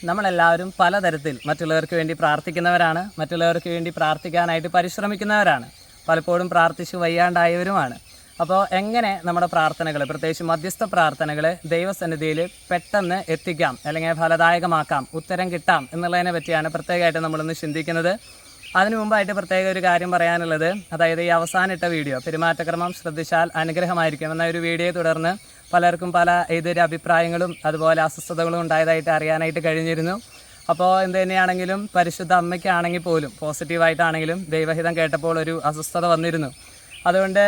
നമ്മളെല്ലാവരും പലതരത്തിൽ മറ്റുള്ളവർക്ക് വേണ്ടി പ്രാർത്ഥിക്കുന്നവരാണ്, മറ്റുള്ളവർക്ക് വേണ്ടി പ്രാർത്ഥിക്കാനായിട്ട് പരിശ്രമിക്കുന്നവരാണ്, പലപ്പോഴും പ്രാർത്ഥിച്ച് വയ്യാണ്ടായവരുമാണ്. അപ്പോൾ എങ്ങനെ നമ്മുടെ പ്രാർത്ഥനകൾ, പ്രത്യേകിച്ച് മധ്യസ്ഥ പ്രാർത്ഥനകൾ ദൈവസന്നിധിയിൽ പെട്ടെന്ന് എത്തിക്കാം, അല്ലെങ്കിൽ ഫലദായകമാക്കാം, ഉത്തരം കിട്ടാം എന്നുള്ളതിനെ പറ്റിയാണ് പ്രത്യേകമായിട്ട് നമ്മളിന്ന് ചിന്തിക്കുന്നത്. അതിനു മുമ്പായിട്ട് പ്രത്യേക ഒരു കാര്യം പറയാനുള്ളത്, അതായത് ഈ അവസാനിട്ട വീഡിയോ പെരുമാറ്റക്രമം ശ്രദ്ധിച്ചാൽ അനുഗ്രഹമായിരിക്കും എന്ന ഒരു വീഡിയോയെ തുടർന്ന് പലർക്കും പല എതിരെ അഭിപ്രായങ്ങളും അതുപോലെ അസ്വസ്ഥതകളും ഉണ്ടായതായിട്ട് അറിയാനായിട്ട് കഴിഞ്ഞിരുന്നു. അപ്പോൾ എന്ത് തന്നെയാണെങ്കിലും പരിശുദ്ധ അമ്മയ്ക്കാണെങ്കിൽ പോലും പോസിറ്റീവായിട്ടാണെങ്കിലും ദൈവഹിതം കേട്ടപ്പോൾ ഒരു അസ്വസ്ഥത വന്നിരുന്നു. അതുകൊണ്ട്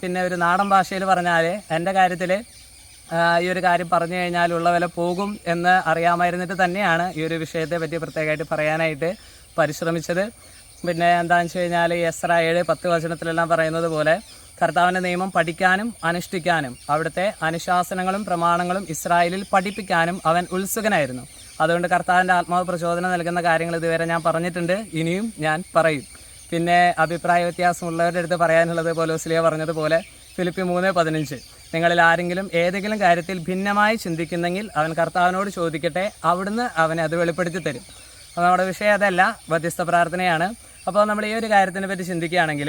പിന്നെ ഒരു നാടൻ ഭാഷയിൽ പറഞ്ഞാൽ എൻ്റെ കാര്യത്തിൽ ഈ ഒരു കാര്യം പറഞ്ഞു കഴിഞ്ഞാൽ ഉള്ള വില പോകും എന്ന് അറിയാമായിരുന്നിട്ട് തന്നെയാണ് ഈ ഒരു വിഷയത്തെ പറ്റി പ്രത്യേകമായിട്ട് പറയാനായിട്ട് പരിശ്രമിച്ചത്. പിന്നെ എന്താണെന്ന് വെച്ച് കഴിഞ്ഞാൽ എസ്ര 7:10 വചനത്തിലെല്ലാം പറയുന്നത് പോലെ കർത്താവിൻ്റെ നിയമം പഠിക്കാനും അനുഷ്ഠിക്കാനും അവിടുത്തെ അനുശാസനങ്ങളും പ്രമാണങ്ങളും ഇസ്രായേലിൽ പഠിപ്പിക്കാനും അവൻ ഉത്സുകനായിരുന്നു. അതുകൊണ്ട് കർത്താവിൻ്റെ ആത്മാവ് പ്രചോദനം നൽകുന്ന കാര്യങ്ങൾ ഇതുവരെ ഞാൻ പറഞ്ഞിട്ടുണ്ട്, ഇനിയും ഞാൻ പറയും. പിന്നെ അഭിപ്രായ വ്യത്യാസമുള്ളവരുടെ അടുത്ത് പറയാനുള്ളത് പൗലോസ്ലീഹ പറഞ്ഞതുപോലെ ഫിലിപ്പി 3:15 നിങ്ങളിൽ ആരെങ്കിലും ഏതെങ്കിലും കാര്യത്തിൽ ഭിന്നമായി ചിന്തിക്കുന്നെങ്കിൽ അവൻ കർത്താവിനോട് ചോദിക്കട്ടെ, അവിടുന്ന് അവനെ അത് വെളിപ്പെടുത്തി തരും. അപ്പോൾ നമ്മുടെ വിഷയം അതല്ല, മധ്യസ്ഥ പ്രാർത്ഥനയാണ്. അപ്പോൾ നമ്മൾ ഈ ഒരു കാര്യത്തിനെ പറ്റി ചിന്തിക്കുകയാണെങ്കിൽ,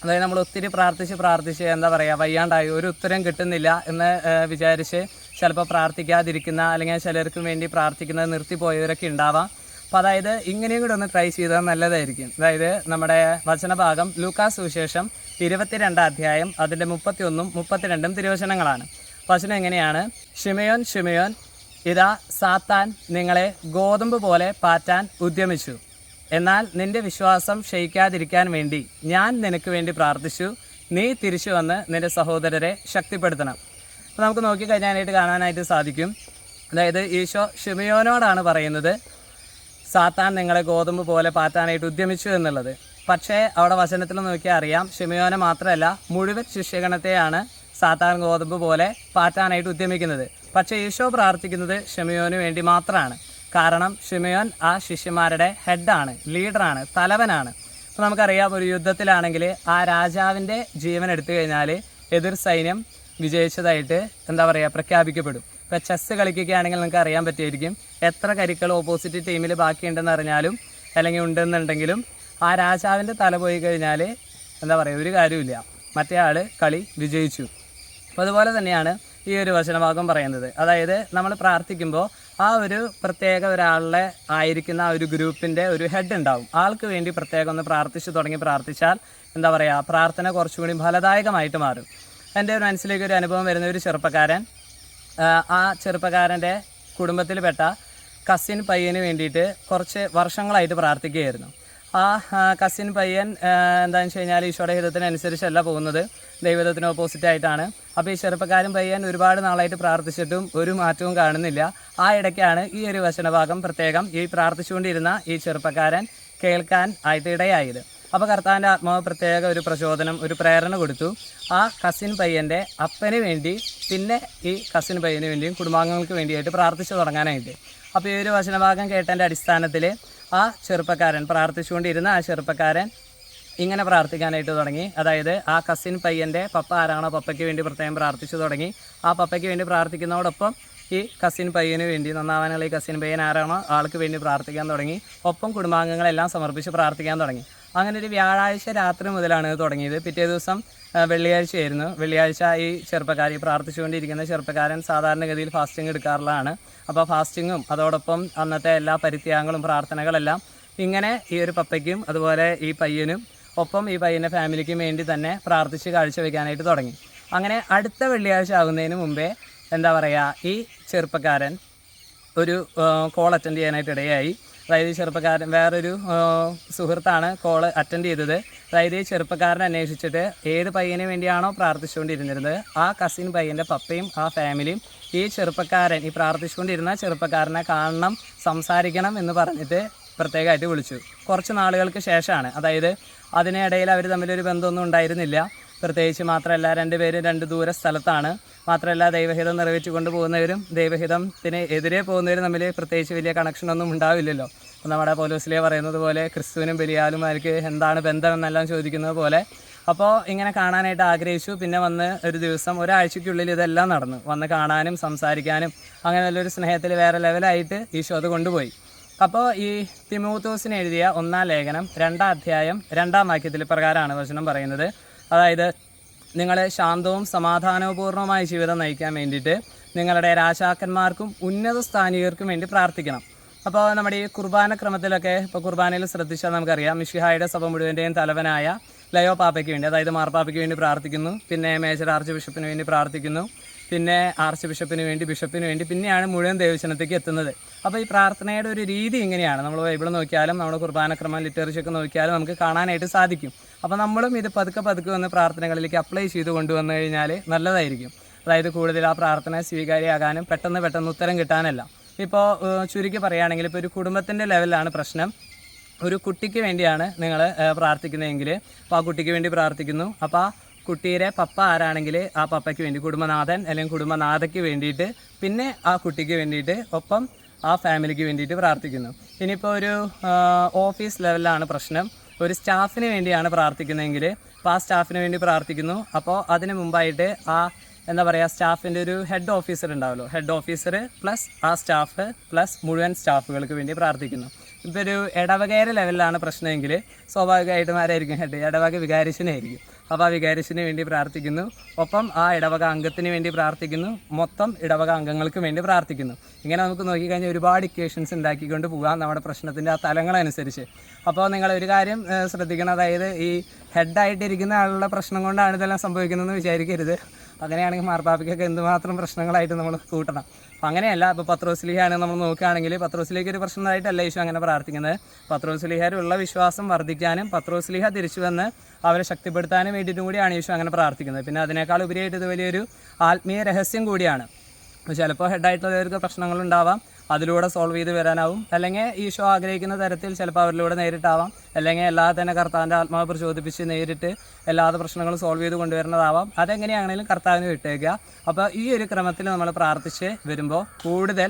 അതായത് നമ്മൾ ഒത്തിരി പ്രാർത്ഥിച്ച് എന്താ പറയുക, വയ്യാണ്ടായി ഒരു ഉത്തരം കിട്ടുന്നില്ല എന്ന് വിചാരിച്ച് ചിലപ്പോൾ പ്രാർത്ഥിക്കാതിരിക്കുന്ന, അല്ലെങ്കിൽ ചിലർക്ക് വേണ്ടി പ്രാർത്ഥിക്കുന്നത് നിർത്തിപ്പോയവരൊക്കെ ഉണ്ടാവാം. അപ്പോൾ അതായത് ഇങ്ങനെയും കൂടെ ഒന്ന് ട്രൈ ചെയ്താൽ നല്ലതായിരിക്കും. അതായത് നമ്മുടെ വചനഭാഗം ലൂക്കാസ് സുവിശേഷം 22 അധ്യായം അതിൻ്റെ 31ഉം 32ഉം തിരുവചനങ്ങളാണ്. വചനം എങ്ങനെയാണ്? ശിമയോൻ ശിമയോൻ, ഇതാ സാത്താൻ നിങ്ങളെ ഗോതമ്പ് പോലെ പാറ്റാൻ ഉദ്യമിച്ചു. എന്നാൽ നിന്റെ വിശ്വാസം ക്ഷയിക്കാതിരിക്കാൻ വേണ്ടി ഞാൻ നിനക്ക് വേണ്ടി പ്രാർത്ഥിച്ചു. നീ തിരിച്ചു വന്ന് നിന്റെ സഹോദരരെ ശക്തിപ്പെടുത്തണം. അപ്പോൾ നമുക്ക് നോക്കിക്കഴിഞ്ഞാനായിട്ട് കാണാനായിട്ട് സാധിക്കും. അതായത് ഈശോ ശിമയോനോടാണ് പറയുന്നത് സാത്താൻ നിങ്ങളെ ഗോതമ്പ് പോലെ പാറ്റാനായിട്ട് ഉദ്യമിച്ചു എന്നുള്ളത്. പക്ഷേ അവിടെ വചനത്തിൽ നോക്കിയാൽ അറിയാം, ശിമയോനെ മാത്രമല്ല മുഴുവൻ ശിഷ്യഗണത്തെയാണ് സാത്താൻ ഗോതമ്പ് പോലെ പാറ്റാനായിട്ട് ഉദ്യമിക്കുന്നത്. പക്ഷേ ഈശോ പ്രാർത്ഥിക്കുന്നത് ശിമയോന് വേണ്ടി മാത്രമാണ്. കാരണം ശിമയോൻ ആ ശിഷ്യന്മാരുടെ ഹെഡാണ്, ലീഡറാണ്, തലവനാണ്. അപ്പോൾ നമുക്കറിയാം, ഒരു യുദ്ധത്തിലാണെങ്കിൽ ആ രാജാവിൻ്റെ ജീവൻ എടുത്തു കഴിഞ്ഞാൽ എതിർ സൈന്യം വിജയിച്ചതായിട്ട് എന്താ പറയുക പ്രഖ്യാപിക്കപ്പെടും. ഇപ്പോൾ ചെസ്സ് കളിക്കുകയാണെങ്കിൽ നിങ്ങൾക്ക് അറിയാൻ പറ്റുമായിരിക്കും, എത്ര കരുക്കൾ ഓപ്പോസിറ്റ് ടീമിൽ ബാക്കിയുണ്ടെന്ന് അറിഞ്ഞാലും അല്ലെങ്കിൽ ഉണ്ടെന്നുണ്ടെങ്കിലും ആ രാജാവിൻ്റെ തല പോയി കഴിഞ്ഞാൽ എന്താ പറയുക ഒരു കാര്യമില്ല, മറ്റേ ആൾ കളി വിജയിച്ചു. അപ്പോൾ അതുപോലെ തന്നെയാണ് ഈ ഒരു വചനഭാഗം പറയുന്നത്. അതായത് നമ്മൾ പ്രാർത്ഥിക്കുമ്പോൾ ആ ഒരു പ്രത്യേക ഒരാളുടെ ആയിരിക്കുന്ന ആ ഒരു ഗ്രൂപ്പിൻ്റെ ഒരു ഹെഡ് ഉണ്ടാവും. ആൾക്ക് വേണ്ടി പ്രത്യേകം ഒന്ന് പ്രാർത്ഥിച്ചാൽ എന്താ പറയുക പ്രാർത്ഥന കുറച്ചുകൂടി ഫലദായകമായിട്ട് മാറും. എൻ്റെ ഒരു മനസ്സിലേക്ക് ഒരു അനുഭവം വരുന്ന ഒരു ചെറുപ്പക്കാരൻ, ആ ചെറുപ്പക്കാരൻ്റെ കുടുംബത്തിൽപ്പെട്ട കസിൻ പയ്യന് വേണ്ടിയിട്ട് കുറച്ച് വർഷങ്ങളായിട്ട് പ്രാർത്ഥിക്കുകയായിരുന്നു. ആ കസിൻ പയ്യൻ എന്താണെന്ന് വെച്ച് കഴിഞ്ഞാൽ ഈശോയുടെ ഹിതത്തിനനുസരിച്ചല്ല പോകുന്നത്, ദൈവത്തിന് ഓപ്പോസിറ്റായിട്ടാണ്. അപ്പോൾ ഈ ചെറുപ്പക്കാരൻ പയ്യൻ ഒരുപാട് നാളായിട്ട് പ്രാർത്ഥിച്ചിട്ടും ഒരു മാറ്റവും കാണുന്നില്ല. ആ ഇടയ്ക്കാണ് ഈ ഒരു വചനഭാഗം പ്രത്യേകം ഈ പ്രാർത്ഥിച്ചുകൊണ്ടിരുന്ന ഈ ചെറുപ്പക്കാരൻ കേൾക്കാൻ ആയിട്ട് ഇടയായത്. അപ്പോൾ കർത്താവിൻ്റെ ആത്മാവ് പ്രത്യേക ഒരു പ്രചോദനം, ഒരു പ്രേരണ കൊടുത്തു ആ കസിൻ പയ്യൻ്റെ അപ്പന് വേണ്ടി, പിന്നെ ഈ കസിൻ പയ്യന് വേണ്ടിയും കുടുംബാംഗങ്ങൾക്ക് വേണ്ടിയായിട്ട് പ്രാർത്ഥിച്ചു തുടങ്ങാനായിട്ട്. അപ്പോൾ ഈ ഒരു വചനഭാഗം കേട്ടതിൻ്റെ അടിസ്ഥാനത്തിൽ ആ ചെറുപ്പക്കാരൻ പ്രാർത്ഥിച്ചുകൊണ്ടിരുന്ന ആ ചെറുപ്പക്കാരൻ ഇങ്ങനെ പ്രാർത്ഥിക്കാനായിട്ട് തുടങ്ങി. അതായത് ആ കസിൻ പയ്യൻ്റെ പപ്പ ആരാണോ പപ്പയ്ക്ക് വേണ്ടി പ്രത്യേകം പ്രാർത്ഥിച്ചു തുടങ്ങി. ആ പപ്പയ്ക്ക് വേണ്ടി പ്രാർത്ഥിക്കുന്നതോടൊപ്പം ഈ കസിൻ പയ്യന് വേണ്ടി, നന്നാവാനുള്ള ഈ കസിൻ പയ്യൻ ആരാണോ ആൾക്ക് വേണ്ടി പ്രാർത്ഥിക്കാൻ തുടങ്ങി. ഒപ്പം കുടുംബാംഗങ്ങളെല്ലാം സമർപ്പിച്ച് പ്രാർത്ഥിക്കാൻ തുടങ്ങി. അങ്ങനെ ഒരു വ്യാഴാഴ്ച രാത്രി മുതലാണ് ഇത് തുടങ്ങിയത്. പിറ്റേ ദിവസം വെള്ളിയാഴ്ചയായിരുന്നു. വെള്ളിയാഴ്ച ഈ ചെറുപ്പക്കാരൻ, ഈ പ്രാർത്ഥിച്ചുകൊണ്ടിരിക്കുന്ന ചെറുപ്പക്കാരൻ സാധാരണഗതിയിൽ ഫാസ്റ്റിംഗ് എടുക്കാറുള്ളതാണ്. അപ്പോൾ ഫാസ്റ്റിങ്ങും അതോടൊപ്പം അന്നത്തെ എല്ലാ പരിത്യാഗങ്ങളും പ്രാർത്ഥനകളെല്ലാം ഇങ്ങനെ ഈ ഒരു പപ്പയ്ക്കും അതുപോലെ ഈ പയ്യനും ഒപ്പം ഈ പയ്യൻ്റെ ഫാമിലിക്കും വേണ്ടി തന്നെ പ്രാർത്ഥിച്ച് കാഴ്ചവെക്കാനായിട്ട് തുടങ്ങി. അങ്ങനെ അടുത്ത വെള്ളിയാഴ്ച ആകുന്നതിന് മുമ്പേ എന്താ പറയുക ഈ ചെറുപ്പക്കാരൻ ഒരു കോൾ അറ്റൻഡ് ചെയ്യാനായിട്ട് ഇടയായി. അതായത് ഈ ചെറുപ്പക്കാരൻ, വേറൊരു സുഹൃത്താണ് കോൾ അറ്റൻഡ് ചെയ്തത്. അതായത് ഈ ചെറുപ്പക്കാരനെ അന്വേഷിച്ചിട്ട് ഏത് പയ്യന് വേണ്ടിയാണോ പ്രാർത്ഥിച്ചുകൊണ്ടിരുന്നത് ആ കസിൻ പയ്യൻ്റെ പപ്പയും ആ ഫാമിലിയും ഈ ചെറുപ്പക്കാരൻ, ഈ പ്രാർത്ഥിച്ചുകൊണ്ടിരുന്ന ചെറുപ്പക്കാരനെ കാണണം, സംസാരിക്കണം എന്ന് പറഞ്ഞിട്ട് പ്രത്യേകമായിട്ട് വിളിച്ചു. കുറച്ച് നാളുകൾക്ക് ശേഷമാണ്. അതായത് അതിനിടയിൽ അവർ തമ്മിലൊരു ബന്ധമൊന്നും ഉണ്ടായിരുന്നില്ല. പ്രത്യേകിച്ച് മാത്രമല്ല, രണ്ടുപേരും രണ്ട് ദൂര സ്ഥലത്താണ്. മാത്രമല്ല ദൈവഹിതം നിറവേറ്റിക്കൊണ്ട് പോകുന്നവരും ദൈവഹിതത്തിന് എതിരെ പോകുന്നവരും തമ്മിൽ പ്രത്യേകിച്ച് വലിയ കണക്ഷനൊന്നും ഉണ്ടാവില്ലല്ലോ. നമ്മുടെ പൗലോസ്ലീഹ പറയുന്നത് പോലെ ക്രിസ്തുവിനും ബലിയാലും അവർക്ക് എന്താണ് ബന്ധം എന്നെല്ലാം ചോദിക്കുന്നത് പോലെ അപ്പോൾ ഇങ്ങനെ കാണാനായിട്ട് ആഗ്രഹിച്ചു. പിന്നെ വന്ന് ഒരു ദിവസം ഒരാഴ്ചയ്ക്കുള്ളിൽ ഇതെല്ലാം നടന്നു. വന്ന് കാണാനും സംസാരിക്കാനും അങ്ങനെ നല്ലൊരു സ്നേഹത്തിൽ വേറെ ലെവലായിട്ട് ഈശോ അത് കൊണ്ടുപോയി. അപ്പോൾ ഈ തിമോഥോസിന് എഴുതിയ 1-ാം ലേഖനം 2-ാം അധ്യായം 2-ാം വാക്യത്തിൽ പ്രകാരമാണ് വചനം പറയുന്നത്. അതായത് നിങ്ങൾ ശാന്തവും സമാധാനപൂർണ്ണമായ ജീവിതം നയിക്കാൻ വേണ്ടിയിട്ട് നിങ്ങളുടെ രാജാക്കന്മാർക്കും ഉന്നത സ്ഥാനികർക്കും വേണ്ടി പ്രാർത്ഥിക്കണം. അപ്പോൾ നമ്മുടെ ഈ കുർബാന ക്രമത്തിലൊക്കെ ഇപ്പോൾ കുർബാനയിൽ ശ്രദ്ധിച്ചാൽ നമുക്കറിയാം, മിശിഹായുടെ സഭ മുഴുവൻ്റെയും തലവനായ ലയോ പാപ്പയ്ക്ക് വേണ്ടി, അതായത് മാർപ്പാപ്പയ്ക്ക് വേണ്ടി പ്രാർത്ഥിക്കുന്നു. പിന്നെ മേജർ ആർച്ച് ബിഷപ്പിന് വേണ്ടി പ്രാർത്ഥിക്കുന്നു. പിന്നെ ആർച്ച് ബിഷപ്പിന് വേണ്ടി, ബിഷപ്പിന് വേണ്ടി, പിന്നെയാണ് മുഴുവൻ ദൈവജനത്തേക്ക് എത്തുന്നത്. അപ്പോൾ ഈ പ്രാർത്ഥനയുടെ ഒരു രീതി ഇങ്ങനെയാണ്. നമ്മൾ ബൈബിൾ നോക്കിയാലും നമ്മുടെ കുർബാനക്രമം ലിറ്ററേച്ചറൊക്കെ നോക്കിയാലും നമുക്ക് കാണാനായിട്ട് സാധിക്കും. അപ്പോൾ നമ്മളും ഇത് പതുക്കെ വന്ന് പ്രാർത്ഥനകളിലേക്ക് അപ്ലൈ ചെയ്ത് കൊണ്ടുവന്നു കഴിഞ്ഞാൽ നല്ലതായിരിക്കും. അതായത് കൂടുതൽ ആ പ്രാർത്ഥന സ്വീകാര്യമാകാനും പെട്ടെന്ന് ഉത്തരം കിട്ടാനല്ല. ഇപ്പോൾ ചുരുക്കി പറയുകയാണെങ്കിൽ, ഇപ്പോൾ ഒരു കുടുംബത്തിൻ്റെ ലെവലിലാണ് പ്രശ്നം. ഒരു കുട്ടിക്ക് വേണ്ടിയാണ് നിങ്ങൾ പ്രാർത്ഥിക്കുന്നതെങ്കിൽ അപ്പോൾ ആ കുട്ടിക്ക് വേണ്ടി പ്രാർത്ഥിക്കുന്നു. അപ്പോൾ ആ കുട്ടിയുടെ പപ്പ ആരാണെങ്കിൽ ആ പപ്പയ്ക്ക് വേണ്ടി, കുടുംബനാഥൻ അല്ലെങ്കിൽ കുടുംബനാഥയ്ക്ക് വേണ്ടിയിട്ട്, പിന്നെ ആ കുട്ടിക്ക് വേണ്ടിയിട്ട്, ഒപ്പം ആ ഫാമിലിക്ക് വേണ്ടിയിട്ട് പ്രാർത്ഥിക്കുന്നു. ഇനിയിപ്പോൾ ഒരു ഓഫീസ് ലെവലിലാണ് പ്രശ്നം. ഒരു സ്റ്റാഫിന് വേണ്ടിയാണ് പ്രാർത്ഥിക്കുന്നതെങ്കിൽ അപ്പോൾ ആ സ്റ്റാഫിന് വേണ്ടി പ്രാർത്ഥിക്കുന്നു. അപ്പോൾ അതിന് മുമ്പായിട്ട് ആ എന്താ പറയുക, സ്റ്റാഫിൻ്റെ ഒരു ഹെഡ് ഓഫീസർ ഉണ്ടാവുമല്ലോ, ഹെഡ് ഓഫീസർ പ്ലസ് ആ സ്റ്റാഫ് പ്ലസ് മുഴുവൻ സ്റ്റാഫുകൾക്ക് വേണ്ടി പ്രാർത്ഥിക്കുന്നു. ഇപ്പോൾ ഒരു ഇടവകയുടെ ലെവലിലാണ് പ്രശ്നമെങ്കിൽ സ്വാഭാവികമായിട്ടും ആരായിരിക്കും ഹെഡ്? ഇടവക വികാരിച്ചനായിരിക്കും. അപ്പോൾ ആ വികാരിച്ചിന് വേണ്ടി പ്രാർത്ഥിക്കുന്നു. ഒപ്പം ആ ഇടവക അംഗത്തിന് വേണ്ടി പ്രാർത്ഥിക്കുന്നു. മൊത്തം ഇടവക അംഗങ്ങൾക്ക് വേണ്ടി പ്രാർത്ഥിക്കുന്നു. ഇങ്ങനെ നമുക്ക് നോക്കിക്കഴിഞ്ഞാൽ ഒരുപാട് ഇക്വേഷൻസ് ഉണ്ടാക്കിക്കൊണ്ട് പോകാം നമ്മുടെ പ്രശ്നത്തിൻ്റെ ആ തലങ്ങളനുസരിച്ച്. അപ്പോൾ നിങ്ങൾ ഒരു കാര്യം ശ്രദ്ധിക്കണം, അതായത് ഈ ഹെഡായിട്ടിരിക്കുന്ന ആളുടെ പ്രശ്നം കൊണ്ടാണ് ഇതെല്ലാം സംഭവിക്കുന്നതെന്ന് വിചാരിക്കരുത്. അങ്ങനെയാണെങ്കിൽ മാർപ്പാപ്പയ്ക്കൊക്കെ എന്തുമാത്രം പ്രശ്നങ്ങളായിട്ട് നമ്മൾ കൂട്ടണം. അപ്പം അങ്ങനെയല്ല. ഇപ്പോൾ പത്രോസ്ലീഹയാണ് നമ്മൾ നോക്കുകയാണെങ്കിൽ, പത്രോസ്ലീഹയ്ക്ക് ഒരു പ്രശ്നമായിട്ടല്ല ഈശോ അങ്ങനെ പ്രാർത്ഥിക്കുന്നത്. പത്രോസ്ലീഹയിലുള്ള വിശ്വാസം വർദ്ധിക്കാനും പത്രോസ്ലീഹ തിരിച്ചു വന്ന് അവരെ ശക്തിപ്പെടുത്താനും വേണ്ടിയിട്ടും കൂടിയാണ് ഈശോ അങ്ങനെ പ്രാർത്ഥിക്കുന്നത്. പിന്നെ അതിനേക്കാൾ ഉപരിയായിട്ട് ഇത് വലിയൊരു ആത്മീയ രഹസ്യം കൂടിയാണ്. ചിലപ്പോൾ ഹെഡായിട്ടുള്ളവർക്ക് പ്രശ്നങ്ങളുണ്ടാവാം, അതിലൂടെ സോൾവ് ചെയ്ത് വരാനാവും. അല്ലെങ്കിൽ ഈശോ ആഗ്രഹിക്കുന്ന തരത്തിൽ ചിലപ്പോൾ അവരിലൂടെ നേരിട്ടാവാം. അല്ലെങ്കിൽ എല്ലാതെ തന്നെ കർത്താവിൻ്റെ ആത്മാവ് പ്രചോദിപ്പിച്ച് നേരിട്ട് എല്ലാ പ്രശ്നങ്ങളും സോൾവ് ചെയ്ത് കൊണ്ടുവരുന്നതാവാം. അതെങ്ങനെയാണെങ്കിലും കർത്താവിന് വിട്ടേക്കുക. അപ്പോൾ ഈ ഒരു ക്രമത്തിൽ നമ്മൾ പ്രാർത്ഥിച്ച് വരുമ്പോൾ കൂടുതൽ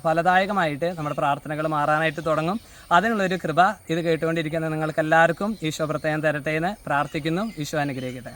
ഫലദായകമായിട്ട് നമ്മുടെ പ്രാർത്ഥനകൾ മാറാനായിട്ട് തുടങ്ങും. അതിനുള്ളൊരു കൃപ ഇത് കേട്ടുകൊണ്ടിരിക്കുന്ന നിങ്ങൾക്കെല്ലാവർക്കും ഈശോ പ്രത്യേകം തരട്ടെ എന്ന് പ്രാർത്ഥിക്കുന്നു. ഈശോ അനുഗ്രഹിക്കട്ടെ.